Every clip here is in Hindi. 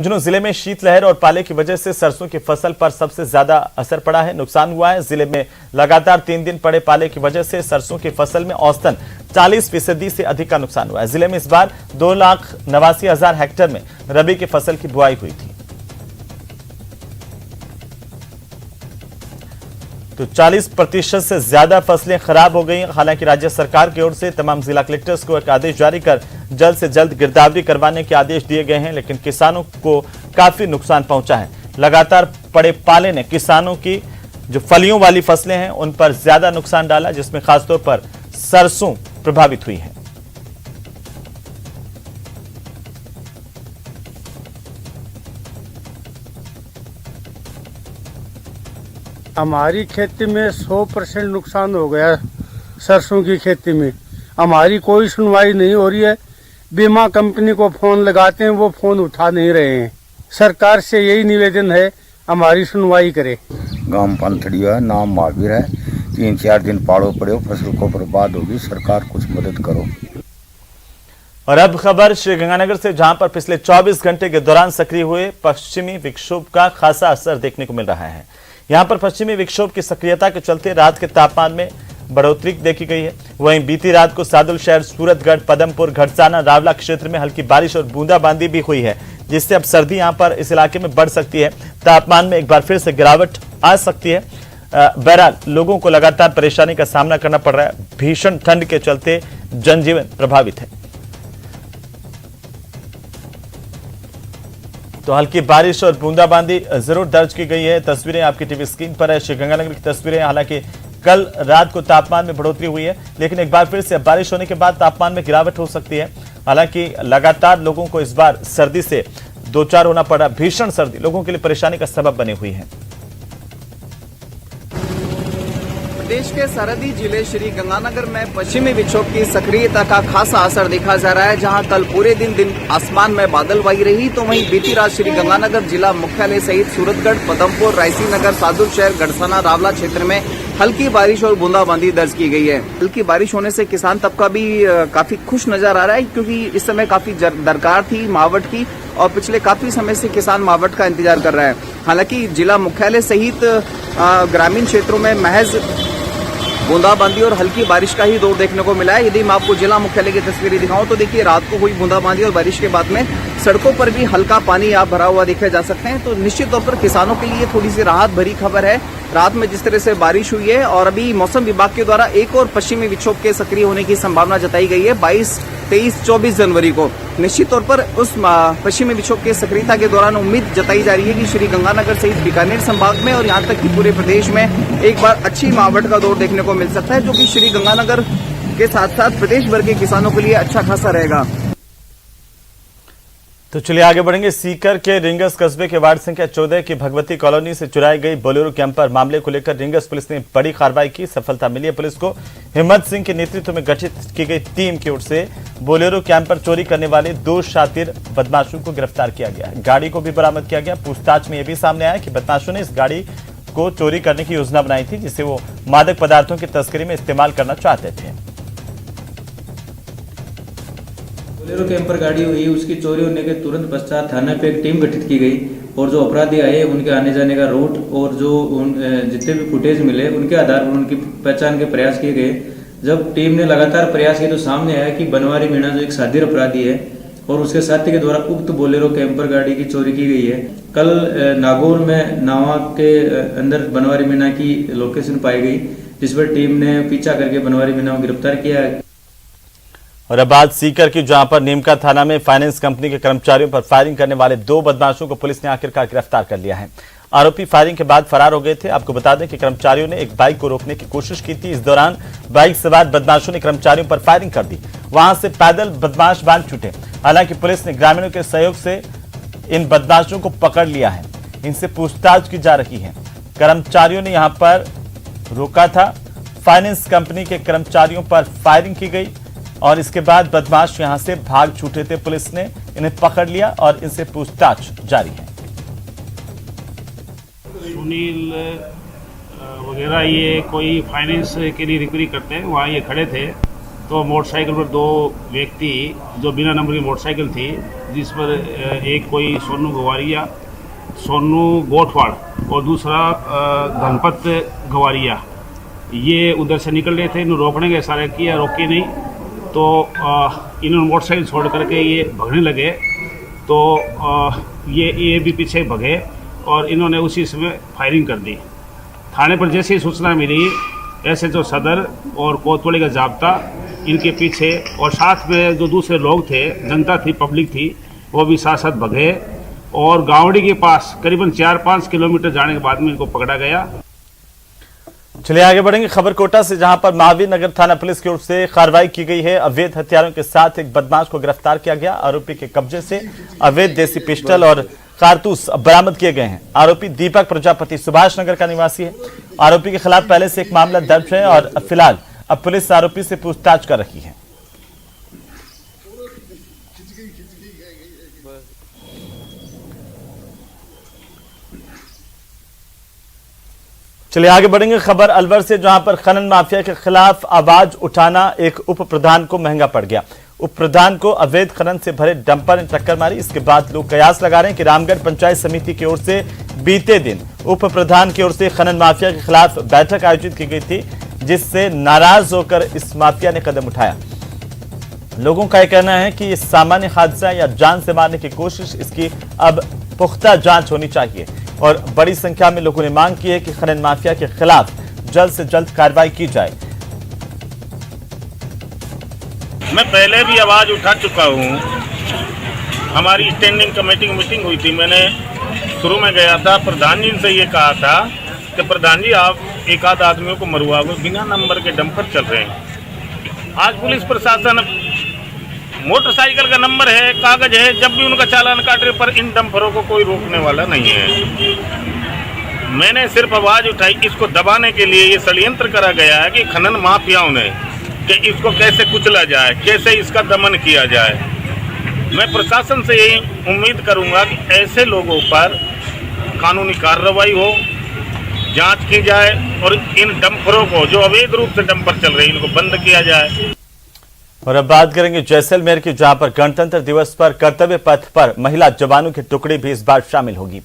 झुंझुनू जिले में शीतलहर और पाले की वजह से सरसों की फसल पर सबसे ज्यादा असर पड़ा है, नुकसान हुआ है। जिले में लगातार 3 दिन पड़े पाले की वजह से सरसों की फसल में औसतन 40% से अधिक का नुकसान हुआ है। जिले में इस बार 2,89,000 हेक्टेयर में रबी की फसल की बुआई हुई थी। तो 40% से ज्यादा फसलें खराब हो गई। हालांकि राज्य सरकार की ओर से तमाम जिला कलेक्टर्स को एक आदेश जारी कर जल्द से जल्द गिरदावरी करवाने के आदेश दिए गए हैं, लेकिन किसानों को काफी नुकसान पहुंचा है। लगातार पड़े पाले ने किसानों की जो फलियों वाली फसलें हैं उन पर ज्यादा नुकसान डाला, जिसमें खासतौर पर सरसों प्रभावित हुई है। हमारी खेती में 100% नुकसान हो गया। सरसों की खेती में हमारी कोई सुनवाई नहीं हो रही है। बीमा कंपनी को फोन लगाते हैं, वो फोन उठा नहीं रहे हैं। सरकार से यही निवेदन है, हमारी सुनवाई करे। गांव पंथड़िया है, नाम महावीर है। 3-4 दिन पाड़ो पड़े, फसल को बर्बाद होगी। सरकार कुछ मदद करो। और अब खबर श्रीगंगानगर से, जहां पर पिछले 24 घंटे के दौरान सक्रिय हुए पश्चिमी विक्षोभ का खासा असर देखने को मिल रहा है। यहां पर पश्चिमी विक्षोभ की सक्रियता के चलते रात के तापमान में बढ़ोतरी देखी गई है। वहीं बीती रात को सादुल शहर, सूरतगढ़, पदमपुर, घड़साना, रावला क्षेत्र में हल्की बारिश और बूंदाबांदी भी हुई है, जिससे अब सर्दी यहां पर इस इलाके में बढ़ सकती है। तापमान में एक बार फिर से गिरावट आ सकती है। बहरहाल लोगों को लगातार परेशानी का सामना करना पड़ रहा है। भीषण ठंड के चलते जनजीवन प्रभावित है। तो हल्की बारिश और बूंदाबांदी जरूर दर्ज की गई है। तस्वीरें आपकी टीवी स्क्रीन पर है, श्रीगंगानगर की तस्वीरें। हालांकि कल रात को तापमान में बढ़ोतरी हुई है, लेकिन एक बार फिर से बारिश होने के बाद तापमान में गिरावट हो सकती है। हालांकि लगातार लोगों को इस बार सर्दी से दो चार होना पड़ा। भीषण सर्दी लोगों के लिए परेशानी का सबब बनी हुई है। प्रदेश के सरहदी जिले श्री गंगानगर में पश्चिमी विक्षोभ की सक्रियता का खासा असर देखा जा रहा है। जहां कल पूरे दिन आसमान में बादलवाई रही, तो वहीं बीती रात श्री गंगानगर जिला मुख्यालय सहित सूरतगढ़, पदमपुर, रायसी नगर, सादुल शहर, गढ़साना, रावला क्षेत्र में हल्की बारिश और बूंदाबांदी दर्ज की गई है। हल्की बारिश होने से किसान तबका भी काफी खुश नजर आ रहा है, क्योंकि इस समय काफी दरकार थी मावट की और पिछले काफी समय से किसान मावट का इंतजार कर रहा है। हालांकि जिला मुख्यालय सहित ग्रामीण क्षेत्रों में महज बूंदाबांदी और हल्की बारिश का ही दौर देखने को मिला है। यदि मैं आपको जिला मुख्यालय की तस्वीरें दिखाऊं तो देखिए, रात को हुई बूंदाबांदी और बारिश के बाद में सड़कों पर भी हल्का पानी आप भरा हुआ देखे जा सकते हैं। तो निश्चित तौर पर किसानों के लिए थोड़ी सी राहत भरी खबर है। रात में जिस तरह से बारिश हुई है और अभी मौसम विभाग के द्वारा एक और पश्चिमी विक्षोभ के सक्रिय होने की संभावना जताई गई है 22, 23, 24 जनवरी को। निश्चित तौर पर उस पश्चिमी विक्षोभ के सक्रियता के दौरान उम्मीद जताई जा रही है कि श्री गंगानगर सहित बीकानेर संभाग में और यहां तक कि पूरे प्रदेश में एक बार अच्छी मावट का दौर देखने को मिल सकता है, जो कि श्री गंगानगर के साथ साथ प्रदेश भर के किसानों के लिए अच्छा खासा रहेगा। तो चलिए आगे बढ़ेंगे। सीकर के रिंगस कस्बे के वार्ड संख्या 14 की भगवती कॉलोनी से चुराई गई बोलेरो कैंपर मामले को लेकर रिंगस पुलिस ने बड़ी कार्रवाई की। सफलता मिली है पुलिस को। हिम्मत सिंह के नेतृत्व में गठित की गई टीम की ओर से बोलेरो कैंपर चोरी करने वाले 2 शातिर बदमाशों को गिरफ्तार किया गया। गाड़ी को भी बरामद किया गया। पूछताछ में यह भी सामने आया कि बदमाशों ने इस गाड़ी को चोरी करने की योजना बनाई थी, जिसे वो मादक पदार्थों की तस्करी में इस्तेमाल करना चाहते थे। बोलेरो कैंपर गाड़ी हुई, उसकी चोरी होने के तुरंत पश्चात थाने पे एक टीम गठित की गई और जो अपराधी आए उनके आने जाने का रूट और जो जितने भी फुटेज मिले उनके आधार पर उनकी पहचान के प्रयास किए गए। जब टीम ने लगातार प्रयास किए तो सामने आया कि बनवारी मीणा जो एक शातिर अपराधी है और उसके साथी के द्वारा उक्त बोलेरो कैंपर गाड़ी की चोरी की गई है। कल नागौर में नावा के अंदर बनवारी मीणा की लोकेशन पाई गई, जिस पर टीम ने पीछा करके बनवारी मीणा को गिरफ्तार किया। और अब बात सीकर की, जहां पर नीमका थाना में फाइनेंस कंपनी के कर्मचारियों पर फायरिंग करने वाले 2 बदमाशों को पुलिस ने आखिरकार गिरफ्तार कर लिया है। आरोपी फायरिंग के बाद फरार हो गए थे। आपको बता दें कि कर्मचारियों ने एक बाइक को रोकने की कोशिश की थी। इस दौरान बाइक सवार बदमाशों ने कर्मचारियों पर फायरिंग कर दी। वहां से पैदल बदमाश भाग छूटे। हालांकि पुलिस ने ग्रामीणों के सहयोग से इन बदमाशों को पकड़ लिया है। इनसे पूछताछ की जा रही है। कर्मचारियों ने यहां पर रोका था। फाइनेंस कंपनी के कर्मचारियों पर फायरिंग की गई और इसके बाद बदमाश यहां से भाग छूटे थे। पुलिस ने इन्हें पकड़ लिया और इनसे पूछताछ जारी है। सुनील वगैरह ये कोई फाइनेंस के लिए रिक्वायरी करते हैं, वहाँ ये खड़े थे तो मोटरसाइकिल पर 2 व्यक्ति जो बिना नंबर की मोटरसाइकिल थी जिस पर एक कोई सोनू गवारिया, सोनू गोठवाड़ और दूसरा धनपत गवारिया, ये उधर से निकल रहे थे। इन्होंने रोकने का इशारा किया, रोके नहीं, तो इन्होंने मोटरसाइकिल छोड़ करके ये भगने लगे। तो ये भी पीछे भगे और इन्होंने उसी समय फायरिंग कर दी। थाने पर जैसे ही सूचना मिली, SHO सदर और कोतवाली का जाब्ता इनके पीछे, और साथ में जो दूसरे लोग थे, जनता थी, पब्लिक थी, वो भी साथ साथ भगे और गावड़ी के पास करीबन 4-5 किलोमीटर जाने के बाद में इनको पकड़ा गया। चलिए आगे बढ़ेंगे खबर कोटा से, जहां पर महावीर नगर थाना पुलिस की ओर से कार्रवाई की गई है। अवैध हथियारों के साथ एक बदमाश को गिरफ्तार किया गया। आरोपी के कब्जे से अवैध देसी पिस्टल और कारतूस बरामद किए गए हैं। आरोपी दीपक प्रजापति सुभाष नगर का निवासी है। आरोपी के खिलाफ पहले से एक मामला दर्ज है और फिलहाल अब पुलिस आरोपी से पूछताछ कर रही है। चलिए आगे बढ़ेंगे खबर अलवर से, जहां पर खनन माफिया के खिलाफ आवाज उठाना एक उप प्रधान को महंगा पड़ गया। उप प्रधान को अवैध खनन से भरे डंपर ने टक्कर मारी। इसके बाद लोग कयास लगा रहे हैं कि रामगढ़ पंचायत समिति की ओर से बीते दिन उप प्रधान की ओर से खनन माफिया के खिलाफ बैठक आयोजित की गई थी, जिससे नाराज होकर इस माफिया ने कदम उठाया। लोगों का यह कहना है कि ये सामान्य हादसा या जान से मारने की कोशिश, इसकी अब पुख्ता जांच होनी चाहिए। और बड़ी संख्या में लोगों ने मांग की है कि खनन माफिया के खिलाफ जल्द से जल्द कार्रवाई की जाए। मैं पहले भी आवाज उठा चुका हूं। हमारी स्टैंडिंग कमेटी की मीटिंग हुई थी। मैंने शुरू में गया था, प्रधान जी से ये कहा था कि प्रधान जी आप एक आध आदमियों को मरवा दो, बिना नंबर के डंपर चल रहे हैं। आज पुलिस प्रशासन मोटरसाइकिल का नंबर है, कागज है, जब भी उनका चालान काट रहे, पर इन डंपरों को कोई रोकने वाला नहीं है। मैंने सिर्फ आवाज उठाई, इसको दबाने के लिए ये षड्यंत्र करा गया है कि खनन माफियाओं ने, कि इसको कैसे कुचला जाए, कैसे इसका दमन किया जाए। मैं प्रशासन से यही उम्मीद करूंगा कि ऐसे लोगों पर कानूनी कार्रवाई हो, जांच की जाए और इन डंपरों को, जो अवैध रूप से डंपर चल रहे हैं, इनको बंद किया जाए। और अब बात करेंगे जैसलमेर की, जहां पर गणतंत्र दिवस पर कर्तव्य पथ पर महिला जवानों की टुकड़ी भी इस बार शामिल होगी।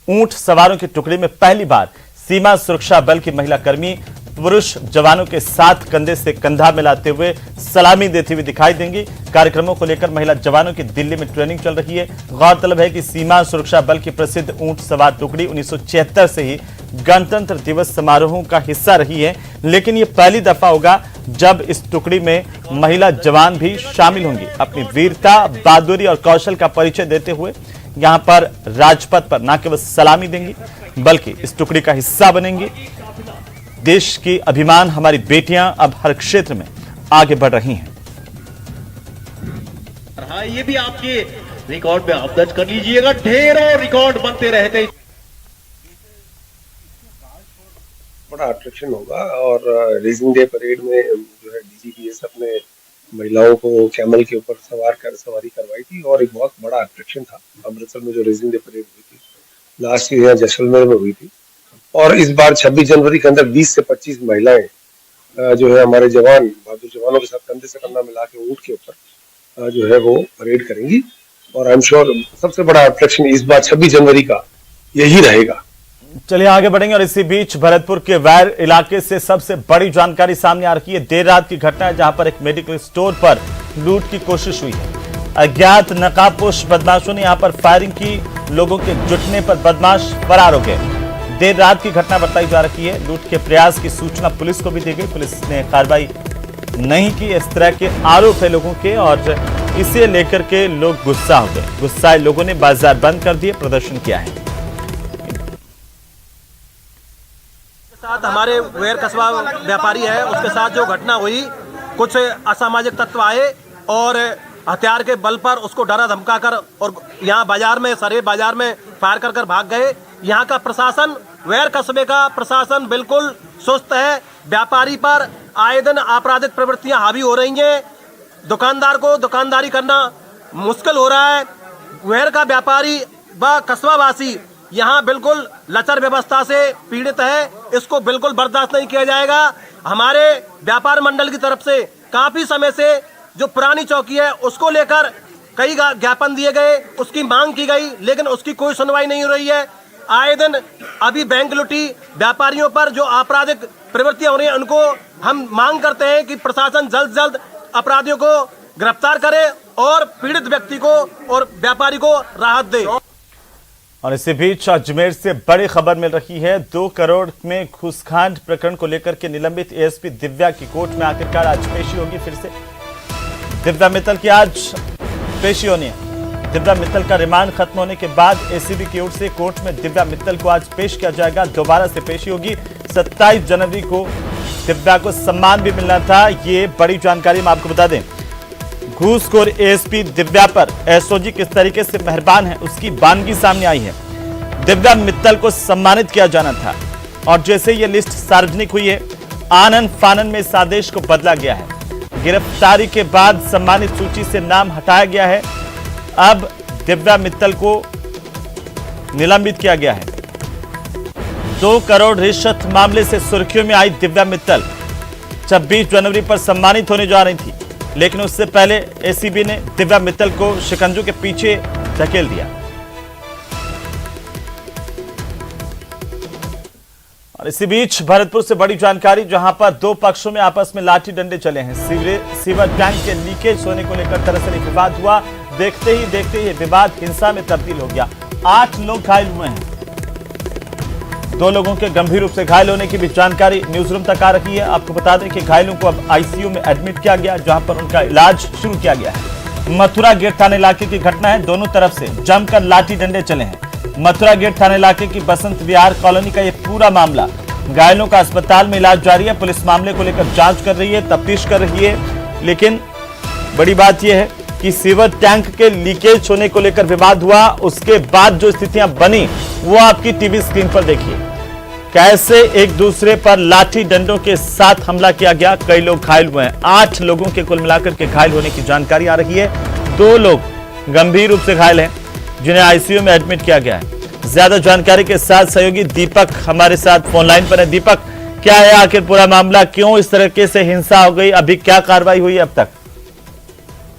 ऊंट सवारों की टुकड़ी में पहली बार सीमा सुरक्षा बल की महिला कर्मी पुरुष जवानों के साथ कंधे से कंधा मिलाते हुए सलामी देती हुई दिखाई देंगी। कार्यक्रमों को लेकर महिला जवानों की दिल्ली में ट्रेनिंग चल रही है। गौरतलब है कि सीमा सुरक्षा बल की प्रसिद्ध ऊंट सवार टुकड़ी 1976 से ही गणतंत्र दिवस समारोहों का हिस्सा रही है, लेकिन ये पहली दफा होगा जब इस टुकड़ी में महिला जवान भी शामिल होंगी। अपनी वीरता, बहादुरी और कौशल का परिचय देते हुए यहां पर राजपथ पर न केवल सलामी देंगी, बल्कि इस टुकड़ी का हिस्सा बनेंगी। देश की अभिमान हमारी बेटियां अब हर क्षेत्र में आगे बढ़ रही हैं। हाँ, ये भी आपके रिकॉर्ड में आप दर्ज कर लीजिएगा। ढेरों रिकॉर्ड बनते रहते। बड़ा अट्रैक्शन होगा और रेजिंग डे परेड में जो है डीजीपीएस अपने महिलाओं को कैमल के ऊपर सवारी करवाई थी और एक बहुत बड़ा अट्रैक्शन था। अमृतसर में जो रेजिंग डे परेड हुई थी, लास्ट ईयर जैसलमेर में हुई थी, और इस बार 26 जनवरी के अंदर 20 से 25 महिलाएं जो है हमारे जवान, बहादुर जवानों के साथ कंधे से कंधा मिला के ऊंट के ऊपर जो है वो परेड करेंगी। और आई एम श्योर सबसे बड़ा अट्रैक्शन इस बार 26 जनवरी का यही रहेगा। चलिए आगे बढ़ेंगे और इसी बीच भरतपुर के वैर इलाके से सबसे बड़ी जानकारी सामने आ रही है। देर रात की घटना है, जहां पर एक मेडिकल स्टोर पर लूट की कोशिश हुई है। अज्ञात नकाबपोश बदमाशों ने यहां पर फायरिंग की। लोगों के जुटने पर बदमाश फरार हो गए। देर रात की घटना बताई जा रही है। लूट के प्रयास की सूचना पुलिस को भी दी गई। पुलिस ने कार्रवाई नहीं की। इस तरह के आरोप है लोगों के और इसे लेकर के लोग गुस्सा हो गए। गुस्साए लोगों ने बाजार बंद कर दिए, प्रदर्शन किया है। साथ हमारे वेयर कस्बा व्यापारी है, उसके साथ जो घटना हुई, कुछ असामाजिक तत्व आए और हथियार के बल पर उसको डरा धमका कर और यहाँ बाजार में, सरे बाजार में फायर कर कर भाग गए। यहाँ का प्रशासन, वेयर कस्बे का प्रशासन बिल्कुल सुस्त है। व्यापारी पर आए दिन आपराधिक प्रवृत्तियां हावी हो रही हैं। दुकानदार को दुकानदारी करना मुश्किल हो रहा है। वेयर का व्यापारी व कस्बावासी यहाँ बिल्कुल लचर व्यवस्था से पीड़ित है। इसको बिल्कुल बर्दाश्त नहीं किया जाएगा। हमारे व्यापार मंडल की तरफ से काफी समय से जो पुरानी चौकी है उसको लेकर कई ज्ञापन दिए गए, उसकी मांग की गई, लेकिन उसकी कोई सुनवाई नहीं हो रही है। आए दिन अभी बैंक लुटी, व्यापारियों पर जो आपराधिक प्रवृत्तियां हो रही हैं, उनको हम मांग करते हैं कि प्रशासन जल्द से जल्द अपराधियों को गिरफ्तार करे और पीड़ित व्यक्ति को और व्यापारी को राहत दे। और इसी बीच अजमेर से बड़ी खबर मिल रही है। 2 करोड़ में घूसकांड प्रकरण को लेकर के निलंबित एएसपी दिव्या की कोर्ट में आखिरकार आज पेशी होगी। फिर से दिव्या मित्तल की आज पेशी होनी है। दिव्या मित्तल का रिमांड खत्म होने के बाद एसीबी की ओर से कोर्ट में दिव्या मित्तल को आज पेश किया जाएगा। दोबारा से पेशी होगी। 27 जनवरी को दिव्या को सम्मान भी मिलना था। ये बड़ी जानकारी हम आपको बता दें। घूसखोर एएसपी दिव्या पर एसओजी किस तरीके से मेहरबान है, उसकी बानगी सामने आई है। दिव्या मित्तल को सम्मानित किया जाना था और जैसे ये लिस्ट सार्वजनिक हुई है, आनन फानन में इस आदेश को बदला गया है। गिरफ्तारी के बाद सम्मानित सूची से नाम हटाया गया है। अब दिव्या मित्तल को निलंबित किया गया है। 2 करोड़ रिश्वत मामले से सुर्खियों में आई दिव्या मित्तल 26 जनवरी पर सम्मानित होने जा रही थी, लेकिन उससे पहले एसीबी ने दिव्या मित्तल को शिकंजों के पीछे धकेल दिया। और इसी बीच भरतपुर से बड़ी जानकारी, जहां पर 2 पक्षों में आपस में लाठी डंडे चले हैं। सीवर टैंक के लीकेज होने को लेकर दरअसल एक विवाद हुआ। देखते ही विवाद हिंसा में तब्दील हो गया। 8 लोग घायल हुए हैं। 2 लोगों के गंभीर रूप से घायल होने की भी जानकारी न्यूज रूम तक आ रही है। आपको बता दें कि घायलों को अब आईसीयू में एडमिट किया गया, जहां पर उनका इलाज शुरू किया गया है। मथुरा गेट थाना इलाके की घटना है। दोनों तरफ से जमकर लाठी डंडे चले हैं। मथुरा गेट थाना इलाके की बसंत विहार कॉलोनी का यह पूरा मामला। घायलों का अस्पताल में इलाज जारी है। पुलिस मामले को लेकर जांच कर रही है, तफ्तीश कर रही है। लेकिन बड़ी बात यह है कि सीवर टैंक के लीकेज होने को लेकर विवाद हुआ। उसके बाद जो स्थितियां बनी वो आपकी टीवी स्क्रीन पर देखिए। कैसे एक दूसरे पर लाठी डंडों के साथ हमला किया गया। कई लोग घायल हुए हैं। 8 लोगों के कुल मिलाकर के घायल होने की जानकारी आ रही है। 2 लोग गंभीर रूप से घायल हैं, जिन्हें आईसीयू में एडमिट किया गया है। ज्यादा जानकारी के साथ सहयोगी दीपक हमारे साथ फोन लाइन पर है। दीपक, क्या है आखिर पूरा मामला, क्यों इस तरीके से हिंसा हो गई, अभी क्या कार्रवाई हुई है अब तक?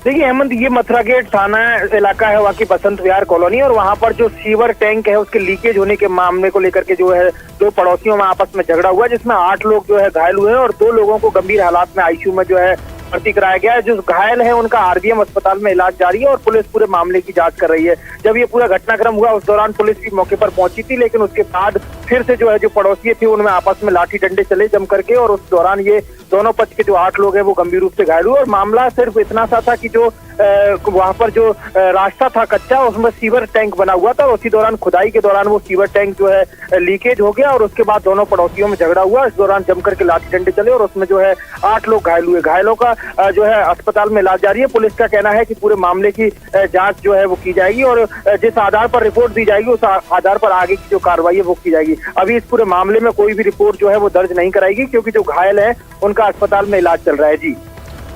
देखिए हेमंत, ये मथुरा गेट थाना इलाका है, वहाँ की बसंत विहार कॉलोनी, और वहाँ पर जो सीवर टैंक है उसके लीकेज होने के मामले को लेकर के जो है 2 पड़ोसियों में आपस में झगड़ा हुआ, जिसमें 8 लोग जो है घायल हुए हैं और 2 लोगों को गंभीर हालात में आईसीयू में जो है भर्ती कराया गया है। जो घायल है उनका आरबीएम अस्पताल में इलाज जारी है और पुलिस पूरे मामले की जांच कर रही है। जब ये पूरा घटनाक्रम हुआ उस दौरान पुलिस भी मौके पर पहुंची थी, लेकिन उसके बाद फिर से जो है जो पड़ोसी थे उनमें आपस में लाठी डंडे चले जम करके, और उस दौरान ये दोनों पक्ष के जो 8 लोग हैं वो गंभीर रूप से घायल हुए। और मामला सिर्फ इतना सा था कि जो वहां पर जो रास्ता था कच्चा, उसमें सीवर टैंक बना हुआ था और उसी दौरान खुदाई के दौरान वो सीवर टैंक जो है लीकेज हो गया और उसके बाद दोनों पड़ोसियों में झगड़ा हुआ। इस दौरान जम करके लाठी डंडे चले और उसमें जो है 8 लोग घायल हुए। घायलों का जो है अस्पताल में इलाज जारी है। पुलिस का कहना है कि पूरे मामले की जांच जो है वो की जाएगी और जिस आधार पर रिपोर्ट दी जाएगी उस आधार पर आगे की जो कार्रवाई है वो की जाएगी। अभी इस पूरे मामले में कोई भी रिपोर्ट जो है वो दर्ज नहीं कराएगी, क्योंकि जो घायल है उनका अस्पताल में इलाज चल रहा है। जी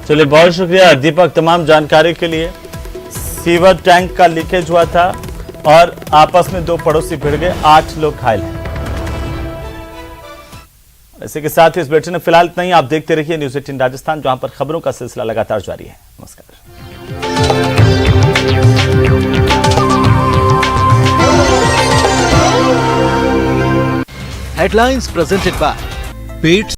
चलिए, बहुत शुक्रिया दीपक तमाम जानकारी के लिए। सीवर टैंक का लीकेज हुआ था और आपस में 2 पड़ोसी भिड़ गए, 8 लोग घायल हैं। इसी के साथ ही इस बुलेटिन में फिलहाल इतना ही। आप देखते रहिए न्यूज़ 18 राजस्थान, जहां पर खबरों का सिलसिला लगातार जारी है। नमस्कार। Headlines presented by Pete